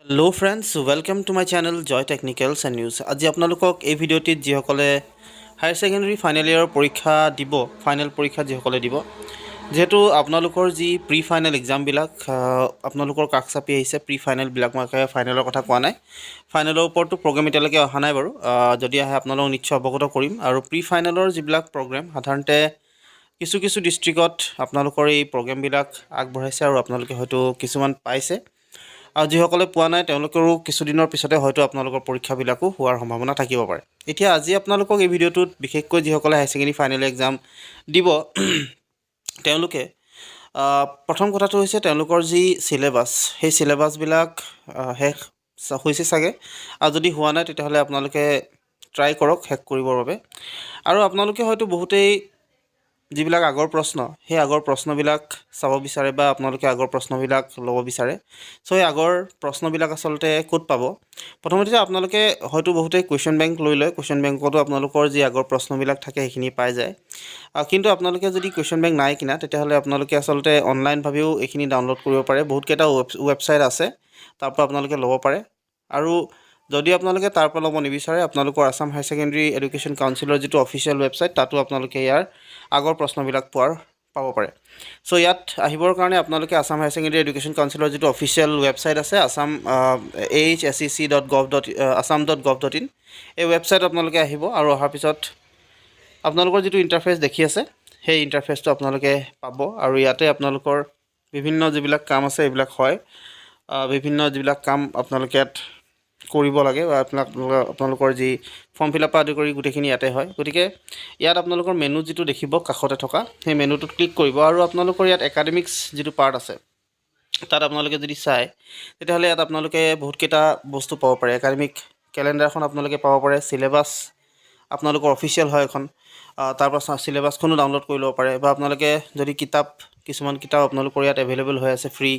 Hello friends, welcome to my channel Joy Technicals and News. আজি আপোনালোকক এই ভিডিঅ'টিত যিসকলে হায়াৰ সেকেন্ডাৰী ফাইনেল ইয়াৰৰ পৰীক্ষা দিব, ফাইনেল পৰীক্ষা যিসকলে দিব, যেহেতু আপোনালোকৰ যি প্ৰি ফাইনেল এক্সামবিলাক আপোনালোকৰ কাষ চাপি আহিছে, প্ৰি ফাইনেলবিলাক মই ফাইনেলৰ কথা কোৱা নাই, ফাইনেলৰ ওপৰতো প্ৰগ্ৰেম এতিয়ালৈকে অহা নাই বাৰু, যদি আহে আপোনালোকক নিশ্চয় অৱগত কৰিম। আৰু প্ৰি ফাইনেলৰ যিবিলাক প্ৰগ্ৰেম সাধাৰণতে কিছু কিছু ডিষ্ট্ৰিক্টত আপোনালোকৰ এই প্ৰগ্ৰেমবিলাক আগবঢ়াইছে আৰু আপোনালোকে হয়তো কিছুমান পাইছে, আৰু যিসকলে পোৱা নাই তেওঁলোকৰো কিছুদিনৰ পিছতে হয়তো আপোনালোকৰ পৰীক্ষাবিলাকো হোৱাৰ সম্ভাৱনা থাকিব পাৰে। এতিয়া আজি আপোনালোকক এই ভিডিঅ'টোত বিশেষকৈ যিসকলে হায়াৰ সেকেন্ডাৰী ফাইনেল এক্সাম দিব তেওঁলোকে প্ৰথম কথাটো হৈছে তেওঁলোকৰ যি চিলেবাছ, সেই চিলেবাছবিলাক শেষ হৈছে চাগে, আৰু যদি হোৱা নাই তেতিয়াহ'লে আপোনালোকে ট্ৰাই কৰক শেষ কৰিবৰ বাবে। আৰু আপোনালোকে হয়তো বহুতেই যিবিলাক আগৰ প্ৰশ্ন, সেই আগৰ প্ৰশ্নবিলাক চাব বিচাৰে বা আপোনালোকে আগৰ প্ৰশ্নবিলাক ল'ব বিচাৰে। চ' এই আগৰ প্ৰশ্নবিলাক আচলতে ক'ত পাব? প্ৰথমতে আপোনালোকে হয়তো বহুতেই কুৱেশ্যন বেংক লৈ লয়, কুৱেশ্যন বেংকতো আপোনালোকৰ যি আগৰ প্ৰশ্নবিলাক থাকে সেইখিনি পাই যায়। কিন্তু আপোনালোকে যদি কুৱেশ্যন বেংক নাই কিনা তেতিয়াহ'লে আপোনালোকে আচলতে অনলাইনভাৱেও এইখিনি ডাউনলোড কৰিব পাৰে। বহুতকেইটা ৱেবছাইট আছে, তাৰ পৰা আপোনালোকে ল'ব পাৰে। আৰু যদি আপোনালোকে তাৰ পৰা ল'ব নিবিচাৰে, আপোনালোকৰ আসাম হায়াৰ সেকেন্ডাৰী এডুকেশ্যন কাউন্সিলৰ যিটো অফিচিয়েল ৱেবছাইট, তাতো আপোনালোকে ইয়াৰ আগৰ প্ৰশ্নবিলাক পাব পাৰে। চ' ইয়াত আহিবৰ কাৰণে আপোনালোকে আসাম হায়াৰ সেকেন্ডাৰী এডুকেশ্যন কাউন্সিলৰ যিটো অফিচিয়েল ৱেবছাইট আছে, ahsec.assam.gov.in, এই ৱেবছাইট আপোনালোকে আহিব। আৰু অহাৰ পিছত আপোনালোকৰ যিটো ইণ্টাৰফেচ দেখি আছে, সেই ইণ্টাৰফেচটো আপোনালোকে পাব। আৰু ইয়াতে আপোনালোকৰ বিভিন্ন যিবিলাক কাম আছে এইবিলাক হয়, বিভিন্ন যিবিলাক কাম আপোনালোকে ইয়াত কৰিব লাগে, বা আপোনালোকৰ যি ফৰ্ম ফিল আপ আদি কৰি গোটেইখিনি ইয়াতে হয়। গতিকে ইয়াত আপোনালোকৰ মেনু যিটো দেখিব কাষতে থকা, সেই মেনুটোত ক্লিক কৰিব। আৰু আপোনালোকৰ ইয়াত একাডেমিক্স যিটো পাৰ্ট আছে, তাত আপোনালোকে যদি চায় তেতিয়াহ'লে ইয়াত আপোনালোকে বহুতকেইটা বস্তু পাব পাৰে। একাডেমিক কেলেণ্ডাৰখন আপোনালোকে পাব পাৰে, চিলেবাছ আপোনালোকৰ অফিচিয়েল হয় এখন, তাৰপৰা চিলেবাছখনো ডাউনলোড কৰি ল'ব পাৰে। বা আপোনালোকে যদি কিছুমান কিতাপ আপোনালোকৰ ইয়াত এভেইলেবল হৈ আছে ফ্ৰী,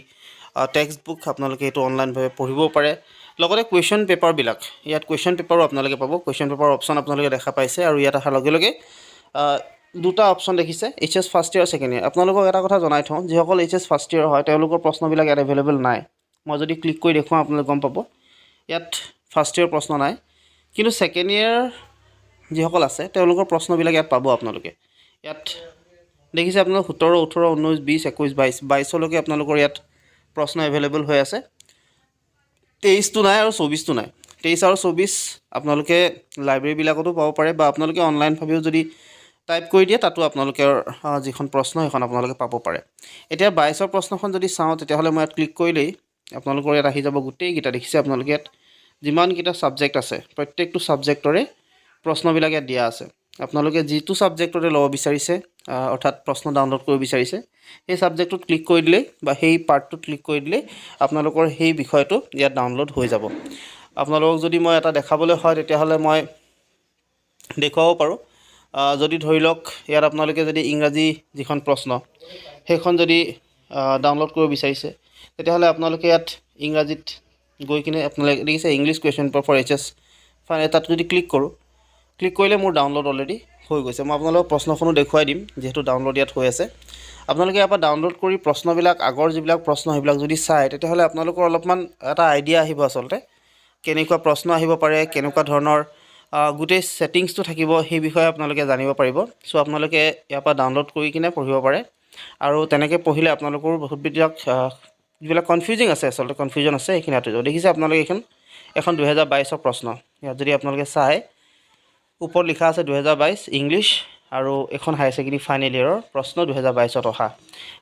টেক্সট বুক আপোনালোকে এইটো অনলাইনভাৱে পঢ়িবও পাৰে। লগতে কুৱেশ্যন পেপাৰবিলাক, ইয়াত কুৱেশ্যন পেপাৰো আপোনালোকে পাব। কুৱেশ্যন পেপাৰ অপশ্যন আপোনালোকে দেখা পাইছে। আৰু ইয়াত অহাৰ লগে লগে দুটা অপশ্যন দেখিছে, HS first year, second year. আপোনালোকক এটা কথা জনাই থওঁ, যিসকল HS ফাৰ্ষ্ট ইয়েৰ হয় তেওঁলোকৰ প্ৰশ্নবিলাক ইয়াত এভেইলেবল নাই। মই যদি ক্লিক কৰি দেখুৱাওঁ আপোনালোকে গম পাব ইয়াত ফাৰ্ষ্ট ইয়েৰ প্ৰশ্ন নাই, কিন্তু ছেকেণ্ড ইয়েৰ যিসকল আছে তেওঁলোকৰ প্ৰশ্নবিলাক ইয়াত পাব। আপোনালোকে ইয়াত দেখিছে আপোনালোক 17, 18, 19, 20, 21, 22লৈকে আপোনালোকৰ ইয়াত প্ৰশ্ন এভেইলেবল হৈ আছে। 23টো নাই আৰু 24টো নাই। 23 আৰু 24 আপোনালোকে লাইব্ৰেৰীবিলাকতো পাব পাৰে, বা আপোনালোকে অনলাইনভাৱেও যদি টাইপ কৰি দিয়ে তাতো আপোনালোকৰ যিখন প্ৰশ্ন সেইখন আপোনালোকে পাব পাৰে। এতিয়া 22ৰ প্ৰশ্নখন যদি চাওঁ তেতিয়াহ'লে মই ইয়াত ক্লিক কৰিলেই আপোনালোকৰ ইয়াত আহি যাব গোটেইকেইটা। দেখিছে আপোনালোকে ইয়াত যিমানকেইটা ছাবজেক্ট আছে প্ৰত্যেকটো ছাবজেক্টৰে প্ৰশ্নবিলাক ইয়াত দিয়া আছে। আপোনালোকে যিটো ছাবজেক্টতে ল'ব বিচাৰিছে, অৰ্থাৎ প্ৰশ্ন ডাউনলোড কৰিব বিচাৰিছে, সেই ছাবজেক্টটোত ক্লিক কৰি দিলেই বা সেই পাৰ্টটোত ক্লিক কৰি দিলেই আপোনালোকৰ সেই বিষয়টো ইয়াত ডাউনলোড হৈ যাব। আপোনালোকক যদি মই এটা দেখাবলৈ হয় তেতিয়াহ'লে মই দেখুৱাব পাৰোঁ। যদি ধৰি লওক ইয়াত আপোনালোকে যদি ইংৰাজী যিখন প্ৰশ্ন সেইখন যদি ডাউনলোড কৰিব বিচাৰিছে, তেতিয়াহ'লে আপোনালোকে ইয়াত ইংৰাজীত গৈ কিনে আপোনালোকে দেখিছে English question paper for HS final, তাত যদি ক্লিক কৰোঁ, ক্লিক কৰিলে মোৰ ডাউনলোড অলৰেডি হৈ গৈছে। মই আপোনালোকক প্ৰশ্নখনো দেখুৱাই দিম, যিহেতু ডাউনলোড ইয়াত হৈ আছে। আপোনালোকে ইয়াৰ পৰা ডাউনলোড কৰি প্ৰশ্নবিলাক, আগৰ যিবিলাক প্ৰশ্ন সেইবিলাক যদি চায় তেতিয়াহ'লে আপোনালোকৰ অলপমান এটা আইডিয়া আহিব আচলতে কেনেকুৱা প্ৰশ্ন আহিব পাৰে, কেনেকুৱা ধৰণৰ গোটেই ছেটিংছটো থাকিব, সেই বিষয়ে আপোনালোকে জানিব পাৰিব। চ' আপোনালোকে ইয়াৰ পৰা ডাউনলোড কৰি কিনে পঢ়িব পাৰে। আৰু তেনেকৈ পঢ়িলে আপোনালোকৰো বহুতবিলাক যিবিলাক কনফিউজিং আছে, আচলতে কনফিউজন আছে, সেইখিনি আঁতৰি যাব। দেখিছে আপোনালোকে এখন 2022ৰ প্ৰশ্ন, ইয়াত যদি আপোনালোকে চায় ওপৰত লিখা আছে 2022 ইংলিছ, আৰু এখন হায়াৰ ছেকেণ্ডেৰী ফাইনেল ইয়েৰৰ প্ৰশ্ন 2022ত অহা।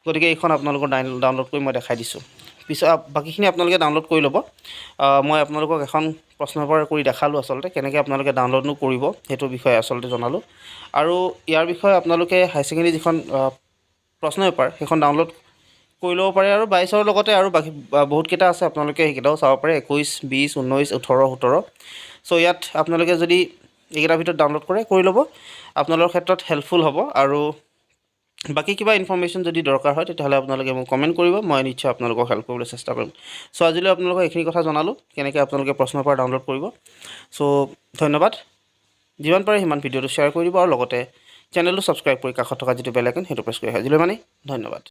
গতিকে এইখন আপোনালোকৰ ডাউনলোড কৰি মই দেখাই দিছোঁ। পিছত বাকীখিনি আপোনালোকে ডাউনলোড কৰি ল'ব। মই আপোনালোকক এখন প্ৰশ্ন পেপাৰ কৰি দেখালোঁ আচলতে কেনেকৈ আপোনালোকে ডাউনলোডনো কৰিব, সেইটো বিষয়ে আচলতে জনালোঁ। আৰু ইয়াৰ বিষয়ে আপোনালোকে হায়াৰ ছেকেণ্ডেৰী যিখন প্ৰশ্ন পেপাৰ সেইখন ডাউনলোড কৰি ল'ব পাৰে। আৰু 22ৰ লগতে আৰু বাকী বহুতকেইটা আছে, আপোনালোকে সেইকেইটাও চাব পাৰে, 21, 20, 19, 18, 17। চ' ইয়াত আপোনালোকে যদি এইকেইটাৰ ভিতৰত ডাউনলোড কৰি ল'ব, আপোনালোকৰ ক্ষেত্ৰত হেল্পফুল হ'ব। আৰু বাকী কিবা ইনফৰ্মেশ্যন যদি দৰকাৰ হয় তেতিয়াহ'লে আপোনালোকে মোক কমেণ্ট কৰিব, মই নিশ্চয় আপোনালোকক হেল্প কৰিবলৈ চেষ্টা কৰিম। চ' আজিলৈ আপোনালোকক এইখিনি কথা জনালোঁ, কেনেকৈ আপোনালোকে প্ৰশ্ন পেপাৰ ডাউনলোড কৰিব। চ' ধন্যবাদ। যিমান পাৰে সিমান ভিডিঅ'টো শ্বেয়াৰ কৰি দিব, আৰু লগতে চেনেলটো ছাবস্ক্ৰাইব কৰি কাষত থকা যিটো বেল আইকন সেইটো প্ৰেছ কৰি হয়। আজিলৈ মানে ধন্যবাদ।